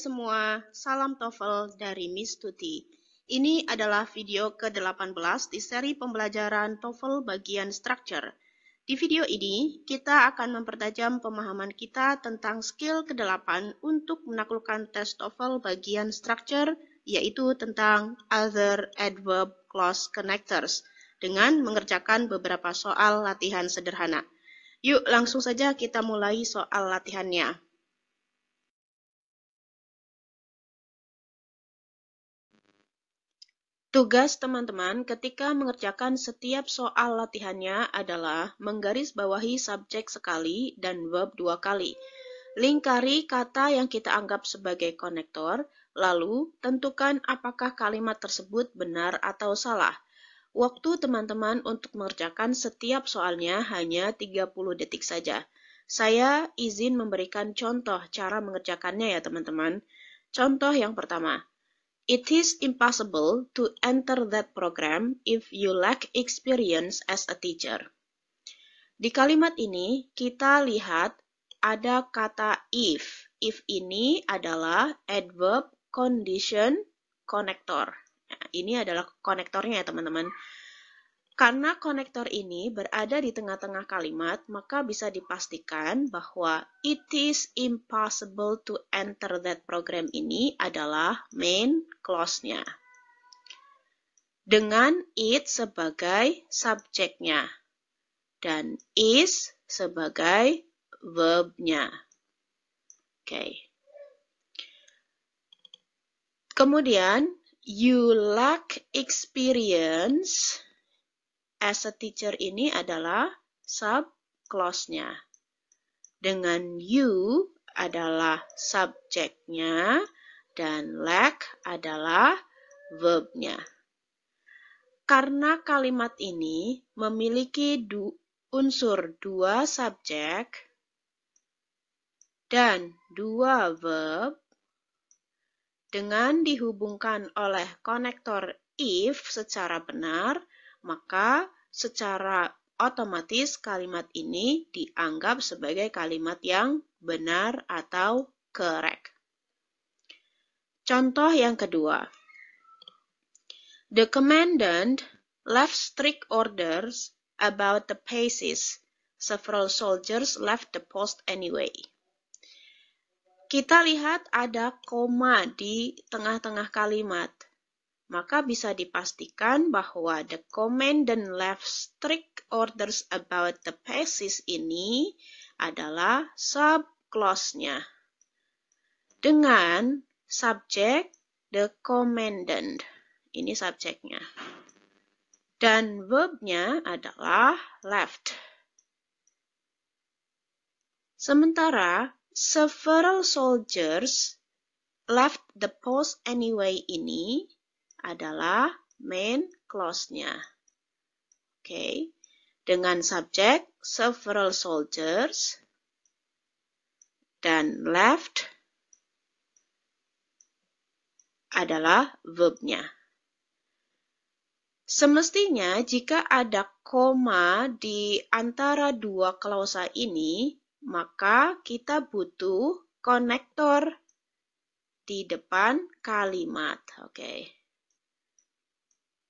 semua, salam TOEFL dari Miss Tuti. Ini adalah video ke-18 di seri pembelajaran TOEFL bagian structure. Di video ini, kita akan mempertajam pemahaman kita tentang skill ke-8 untuk menaklukkan tes TOEFL bagian structure, yaitu tentang other adverb clause connectors, dengan mengerjakan beberapa soal latihan sederhana. Yuk, langsung saja kita mulai soal latihannya. Tugas teman-teman ketika mengerjakan setiap soal latihannya adalah menggarisbawahi subjek sekali dan verb 2 kali. Lingkari kata yang kita anggap sebagai konektor, lalu tentukan apakah kalimat tersebut benar atau salah. Waktu teman-teman untuk mengerjakan setiap soalnya hanya 30 detik saja. Saya izin memberikan contoh cara mengerjakannya ya teman-teman. Contoh yang pertama. It is impossible to enter that program if you lack experience as a teacher. Di kalimat ini, kita lihat ada kata if. If ini adalah adverb condition connector. Nah, ini adalah konektornya ya teman-teman. Karena konektor ini berada di tengah-tengah kalimat, maka bisa dipastikan bahwa it is impossible to enter that program ini adalah main clause-nya. Dengan it sebagai subjeknya dan is sebagai verb-nya. Oke. Kemudian, you lack experience as a teacher ini adalah sub-clause-nya. Dengan you adalah subjeknya dan lack adalah verb-nya. Karena kalimat ini memiliki unsur 2 subjek dan 2 verb, dengan dihubungkan oleh konektor if secara benar, maka secara otomatis kalimat ini dianggap sebagai kalimat yang benar atau correct. Contoh yang kedua. The commandant left strict orders about the paces. Several soldiers left the post anyway. Kita lihat ada koma di tengah-tengah kalimat. Maka bisa dipastikan bahwa the commandant left strict orders about the paces ini adalah sub-clause-nya. Dengan subjek the commandant. Ini subjeknya. Dan verb-nya adalah left. Sementara several soldiers left the post anyway ini adalah main clause-nya. Oke. Dengan subjek several soldiers dan left adalah verb-nya. Semestinya jika ada koma di antara dua klausa ini, maka kita butuh konektor di depan kalimat. Oke.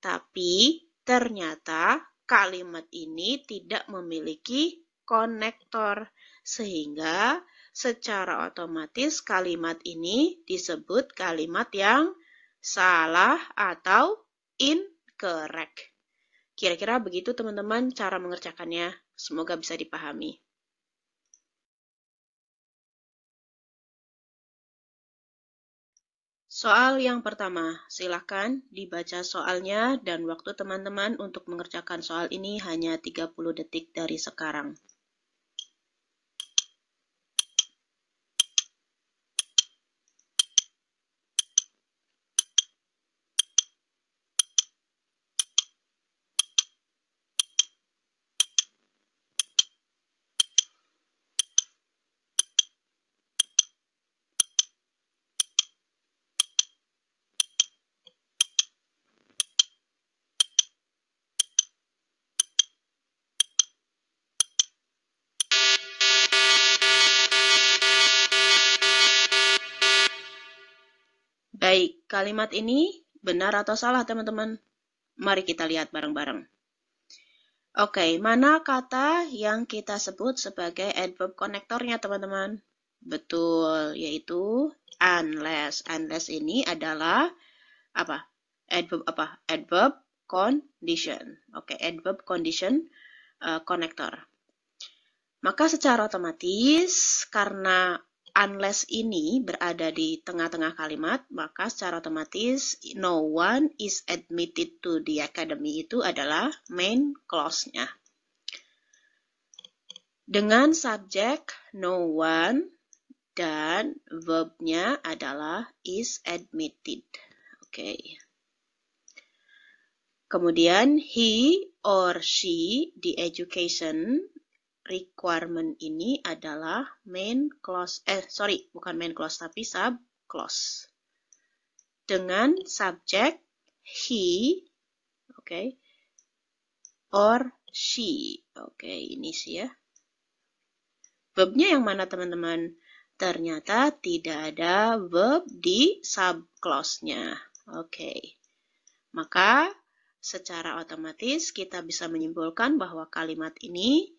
Tapi ternyata kalimat ini tidak memiliki konektor, sehingga secara otomatis kalimat ini disebut kalimat yang salah atau incorrect. Kira-kira begitu teman-teman cara mengerjakannya. Semoga bisa dipahami. Soal yang pertama, silakan dibaca soalnya dan waktu teman-teman untuk mengerjakan soal ini hanya 30 detik dari sekarang. Baik, kalimat ini benar atau salah teman-teman? Mari kita lihat bareng-bareng. Oke, mana kata yang kita sebut sebagai adverb konektornya teman-teman? Betul, yaitu unless. Unless ini adalah apa? Adverb apa? Adverb condition. Oke, adverb condition konektor. Maka secara otomatis karena unless ini berada di tengah-tengah kalimat, maka secara otomatis no one is admitted to the academy itu adalah main clause-nya. Dengan subjek no one dan verb-nya adalah is admitted. Oke. Kemudian he or she di education requirement ini adalah main clause, bukan main clause tapi sub clause. Dengan subjek he, oke, or she. Oke, ini sih ya. Verbnya yang mana teman-teman? Ternyata tidak ada verb di sub clause-nya. Oke. Maka secara otomatis kita bisa menyimpulkan bahwa kalimat ini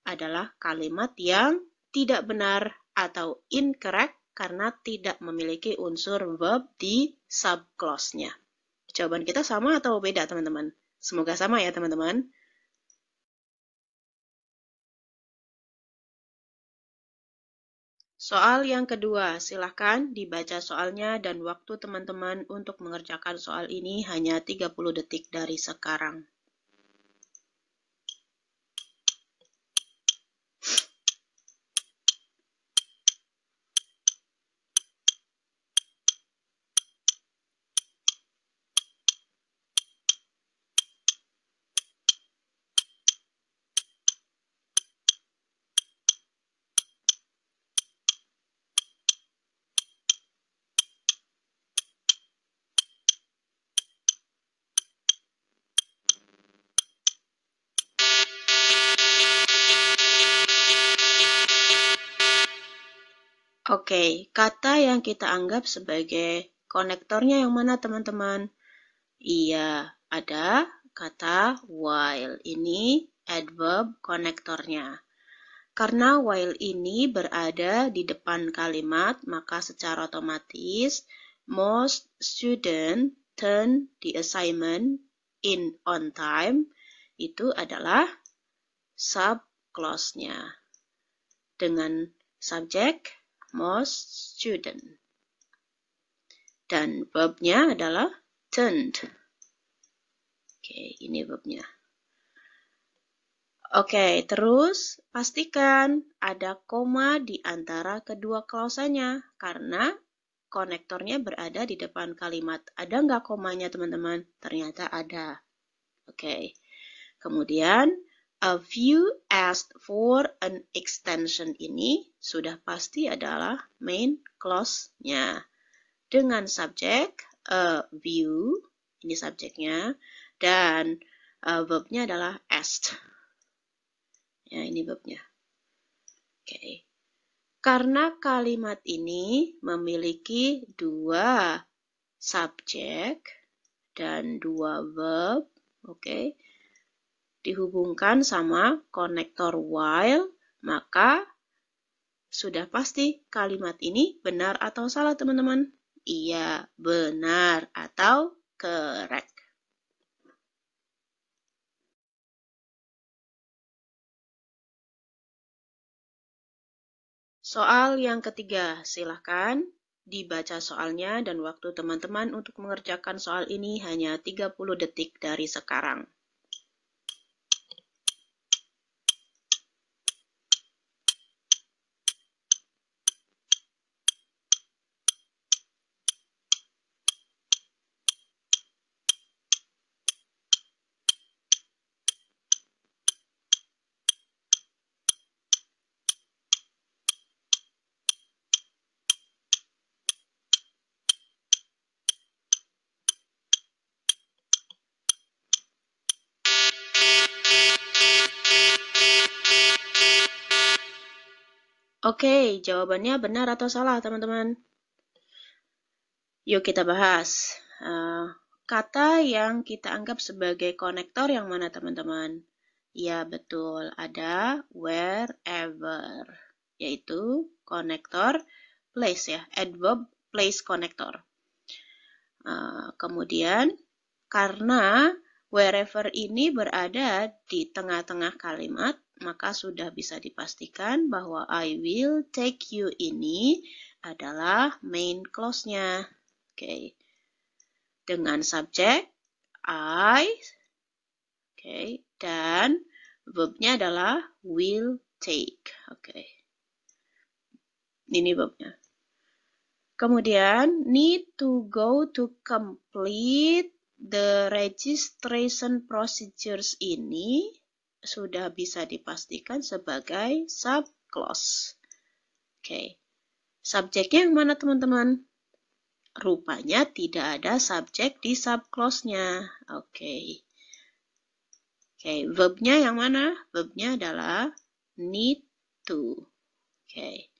adalah kalimat yang tidak benar atau incorrect karena tidak memiliki unsur verb di subclause-nya. Jawaban kita sama atau beda, teman-teman? Semoga sama ya, teman-teman. Soal yang kedua, silahkan dibaca soalnya dan waktu teman-teman untuk mengerjakan soal ini hanya 30 detik dari sekarang. Oke, kata yang kita anggap sebagai konektornya yang mana teman-teman? Iya, ada kata while. Ini adverb konektornya. Karena while ini berada di depan kalimat, maka secara otomatis most student turn the assignment in on time itu adalah subclause-nya. Dengan subjek most student. Dan verbnya adalah turned. Oke, ini verbnya. Oke, terus pastikan ada koma di antara kedua klausanya karena konektornya berada di depan kalimat. Ada nggak komanya, teman-teman? Ternyata ada. Oke. Kemudian, a few asked for an extension ini sudah pasti adalah main clause-nya. Dengan subjek, a view, ini subjeknya, dan verbnya adalah asked. Ya, ini verbnya. Oke. Karena kalimat ini memiliki dua subjek dan dua verb, oke, dihubungkan sama konektor while, maka sudah pasti kalimat ini benar atau salah, teman-teman? Iya, benar atau correct. Soal yang ketiga, silahkan dibaca soalnya dan waktu teman-teman untuk mengerjakan soal ini hanya 30 detik dari sekarang. Oke, jawabannya benar atau salah, teman-teman? Yuk kita bahas. Kata yang kita anggap sebagai konektor yang mana teman-teman? Ya betul, ada wherever, yaitu konektor place ya, adverb place konektor. Kemudian karena wherever ini berada di tengah-tengah kalimat, maka sudah bisa dipastikan bahwa I will take you ini adalah main clause-nya. Oke. Dengan subjek I, oke, dan verb-nya adalah will take. Oke. Ini verb-nya. Kemudian need to go to complete the registration procedures ini sudah bisa dipastikan sebagai subclause. Oke. Subjeknya yang mana teman-teman? Rupanya tidak ada subjek di subclause-nya. Oke. Oke, verb-nya yang mana? Verb-nya adalah need to. Oke.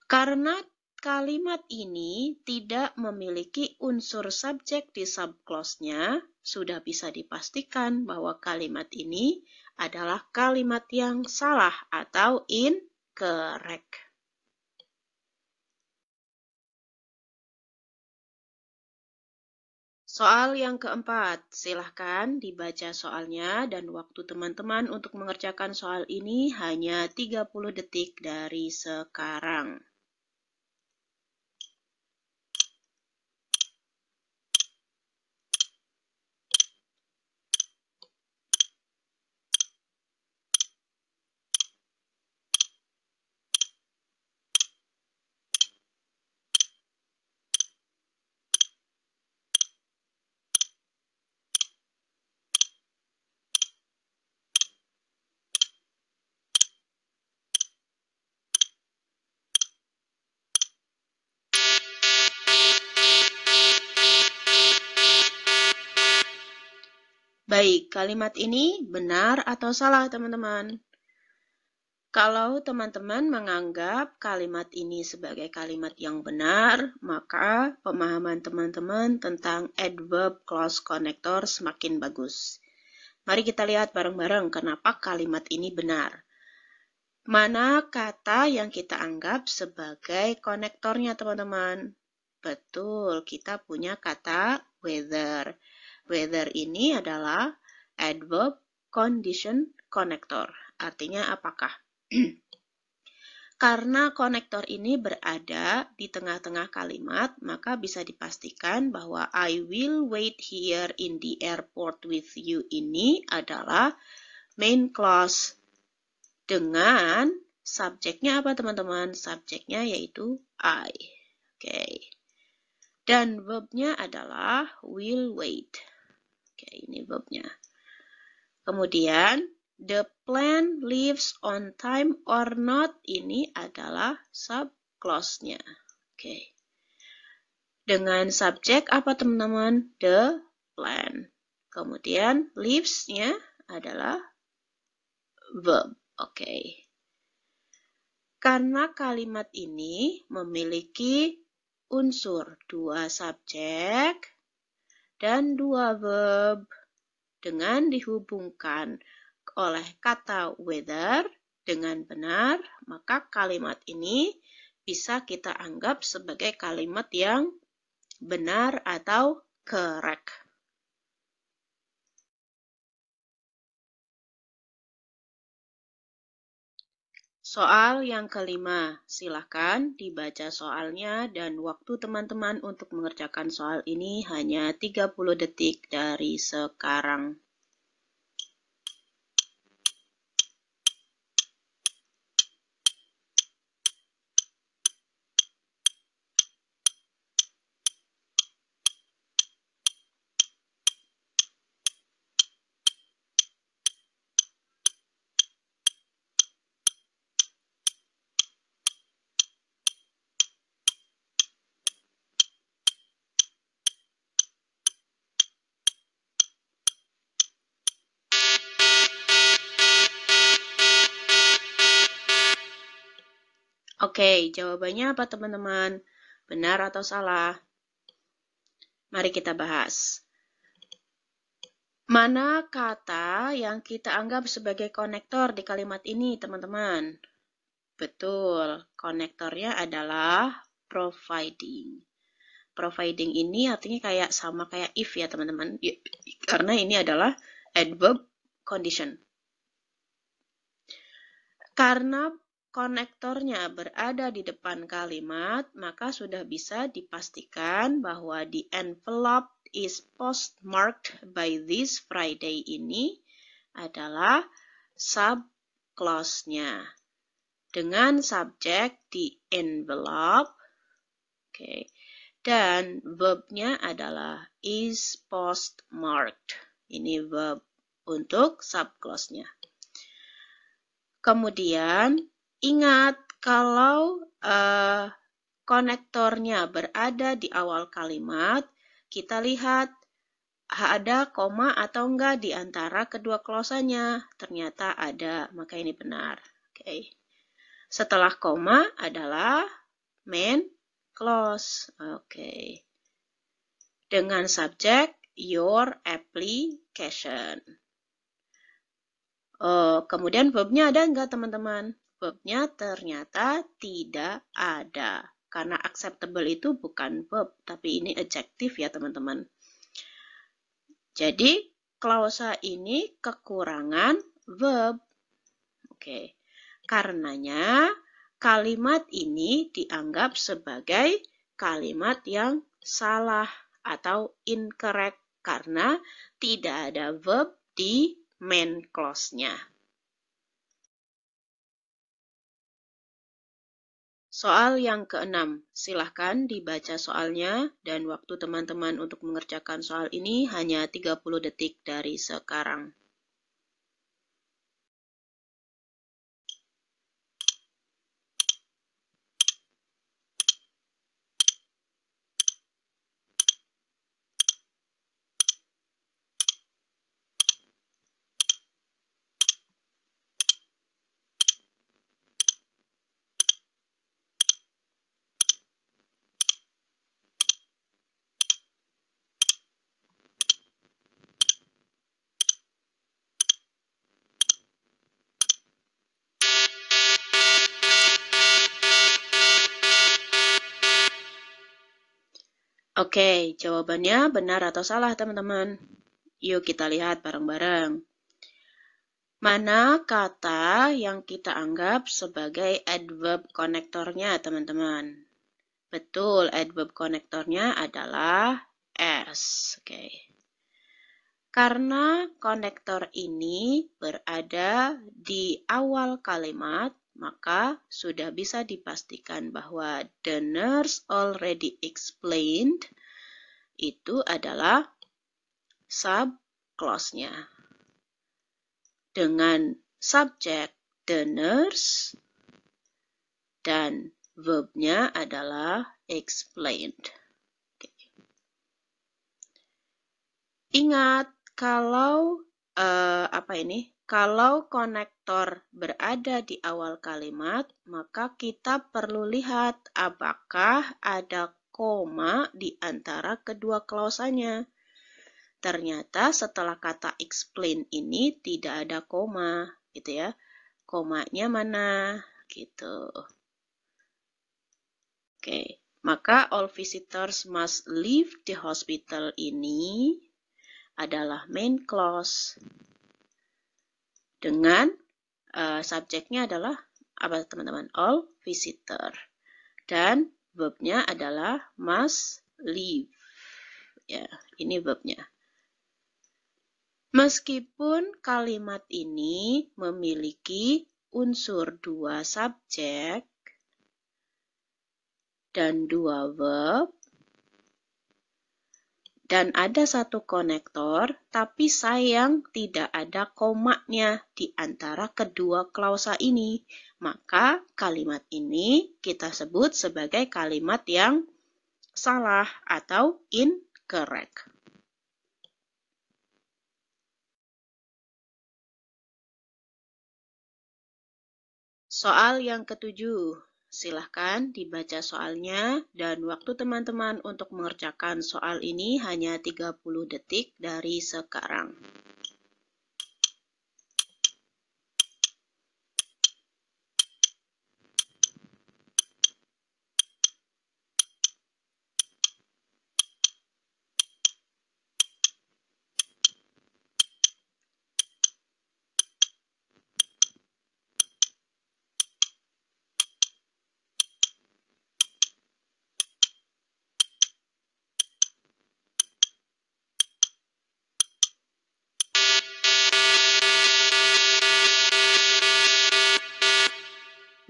Karena kalimat ini tidak memiliki unsur subjek di subclause-nya, sudah bisa dipastikan bahwa kalimat ini adalah kalimat yang salah atau incorrect. Soal yang keempat, silahkan dibaca soalnya dan waktu teman-teman untuk mengerjakan soal ini hanya 30 detik dari sekarang. Baik, kalimat ini benar atau salah teman-teman? Kalau teman-teman menganggap kalimat ini sebagai kalimat yang benar, maka pemahaman teman-teman tentang adverb clause connector semakin bagus. Mari kita lihat bareng-bareng kenapa kalimat ini benar. Mana kata yang kita anggap sebagai konektornya teman-teman? Betul, kita punya kata weather. Weather ini adalah adverb condition connector. Artinya apakah? Karena konektor ini berada di tengah-tengah kalimat, maka bisa dipastikan bahwa I will wait here in the airport with you ini adalah main clause. Dengan subjeknya apa teman-teman? Subjeknya yaitu I. Oke. Dan verbnya adalah will wait. Oke, ini verbnya. Kemudian, the plan leaves on time or not, ini adalah subclause-nya. Oke. Dengan subjek apa teman-teman? The plan. Kemudian, leaves-nya adalah verb. Oke. Karena kalimat ini memiliki unsur 2 subjek dan 2 verb, dengan dihubungkan oleh kata weather dengan benar, maka kalimat ini bisa kita anggap sebagai kalimat yang benar atau correct. Soal yang kelima, silakan dibaca soalnya dan waktu teman-teman untuk mengerjakan soal ini hanya 30 detik dari sekarang. Oke, jawabannya apa teman-teman? Benar atau salah? Mari kita bahas. Mana kata yang kita anggap sebagai konektor di kalimat ini, teman-teman? Betul, konektornya adalah providing. Providing ini artinya kayak sama kayak if ya, teman-teman. Karena ini adalah adverb condition. Karena konektornya berada di depan kalimat, maka sudah bisa dipastikan bahwa the envelope is postmarked by this Friday ini adalah subclause-nya. Dengan subjek di envelope, dan verb-nya adalah is postmarked. Ini verb untuk subclause-nya. Kemudian, ingat kalau konektornya berada di awal kalimat, kita lihat ada koma atau enggak di antara kedua klausanya. Ternyata ada, maka ini benar. Oke. Setelah koma adalah main clause. Oke. Dengan subjek your application. Kemudian verbnya ada enggak, teman-teman? Verbnya ternyata tidak ada. Karena acceptable itu bukan verb, tapi ini adjective ya, teman-teman. Jadi, klausa ini kekurangan verb. Oke. Karenanya, kalimat ini dianggap sebagai kalimat yang salah atau incorrect karena tidak ada verb di main clause-nya. Soal yang keenam, silahkan dibaca soalnya dan waktu teman-teman untuk mengerjakan soal ini hanya 30 detik dari sekarang. Oke, jawabannya benar atau salah, teman-teman? Yuk kita lihat bareng-bareng. Mana kata yang kita anggap sebagai adverb konektornya, teman-teman? Betul, adverb konektornya adalah as. Oke. Karena konektor ini berada di awal kalimat, maka sudah bisa dipastikan bahwa the nurse already explained itu adalah subclause-nya. Dengan subjek the nurse dan verb-nya adalah explained. Ingat, kalau kalau konektor berada di awal kalimat, maka kita perlu lihat apakah ada koma di antara kedua klausanya. Ternyata setelah kata explain ini tidak ada koma, gitu ya. Komanya mana? Gitu. Oke, maka all visitors must leave the hospital ini adalah main clause. Dengan subjeknya adalah apa, teman-teman? All visitor. Dan verbnya adalah must leave. Ya, ini verbnya. Meskipun kalimat ini memiliki unsur dua subjek dan dua verb, dan ada satu konektor, tapi sayang tidak ada komanya di antara kedua klausa ini. Maka kalimat ini kita sebut sebagai kalimat yang salah atau incorrect. Soal yang ketujuh, silahkan dibaca soalnya dan waktu teman-teman untuk mengerjakan soal ini hanya 30 detik dari sekarang.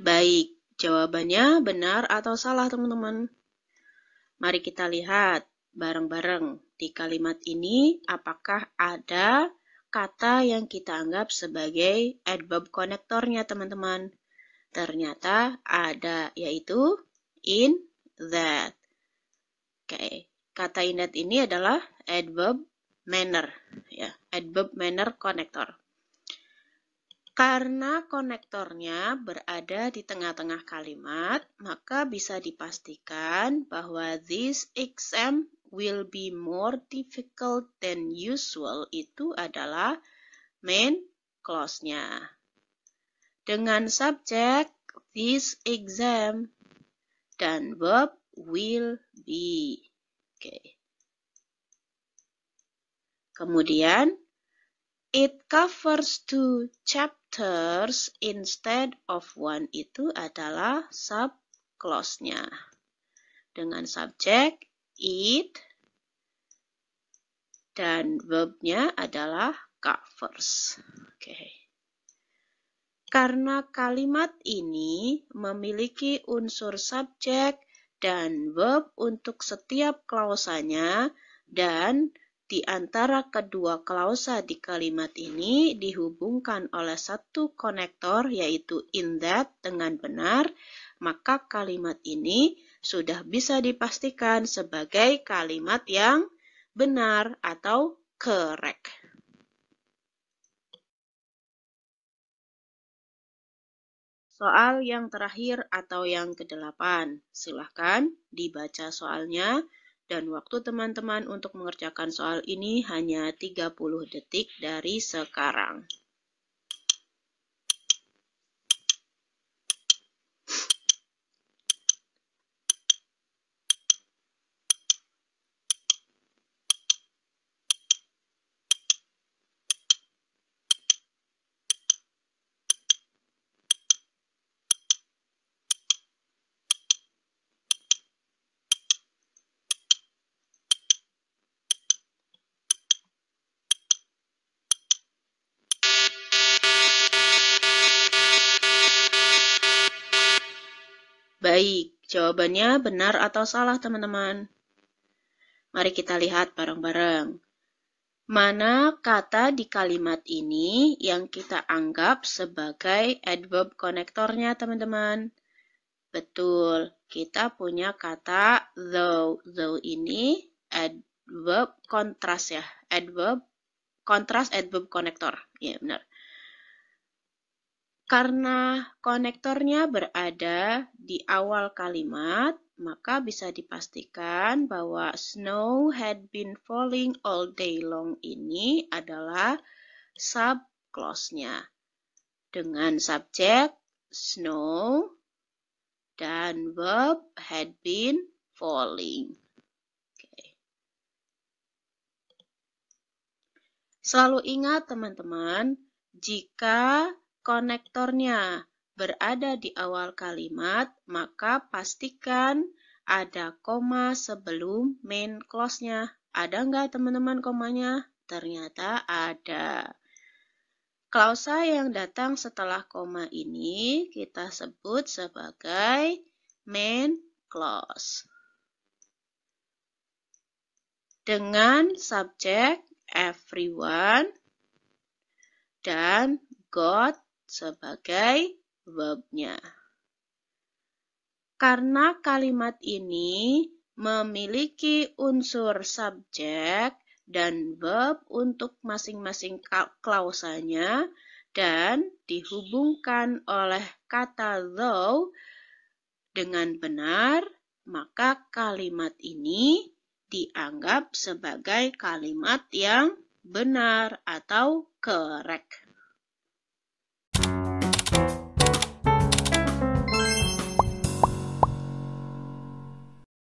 Baik, jawabannya benar atau salah teman-teman? Mari kita lihat bareng-bareng di kalimat ini apakah ada kata yang kita anggap sebagai adverb konektornya teman-teman. Ternyata ada, yaitu in that. Oke, kata in that ini adalah adverb manner, ya, adverb manner konektor. Karena konektornya berada di tengah-tengah kalimat, maka bisa dipastikan bahwa this exam will be more difficult than usual itu adalah main clause-nya. Dengan subjek this exam dan verb will be. Oke. Kemudian it covers 2 chapters instead of 1 itu adalah subclause-nya. Dengan subjek it dan verb-nya adalah covers. Oke. Karena kalimat ini memiliki unsur subjek dan verb untuk setiap klausanya dan di antara kedua klausa di kalimat ini dihubungkan oleh satu konektor yaitu in that dengan benar, maka kalimat ini sudah bisa dipastikan sebagai kalimat yang benar atau correct. Soal yang terakhir atau yang ke-8, silahkan dibaca soalnya. Dan waktu teman-teman untuk mengerjakan soal ini hanya 30 detik dari sekarang. Baik, jawabannya benar atau salah teman-teman? Mari kita lihat bareng-bareng. Mana kata di kalimat ini yang kita anggap sebagai adverb konektornya teman-teman? Betul, kita punya kata though. Though ini adverb kontras ya, adverb kontras adverb konektor. Ya, benar. Karena konektornya berada di awal kalimat, maka bisa dipastikan bahwa snow had been falling all day long ini adalah subclause-nya. Dengan subjek snow dan verb had been falling. Oke. Selalu ingat teman-teman, jika konektornya berada di awal kalimat, maka pastikan ada koma sebelum main clause-nya. Ada nggak teman-teman komanya? Ternyata ada. Klausa yang datang setelah koma ini kita sebut sebagai main clause. Dengan subjek everyone dan got sebagai verb-nya. Karena kalimat ini memiliki unsur subjek dan verb untuk masing-masing klausanya dan dihubungkan oleh kata though, dengan benar, maka kalimat ini dianggap sebagai kalimat yang benar atau correct.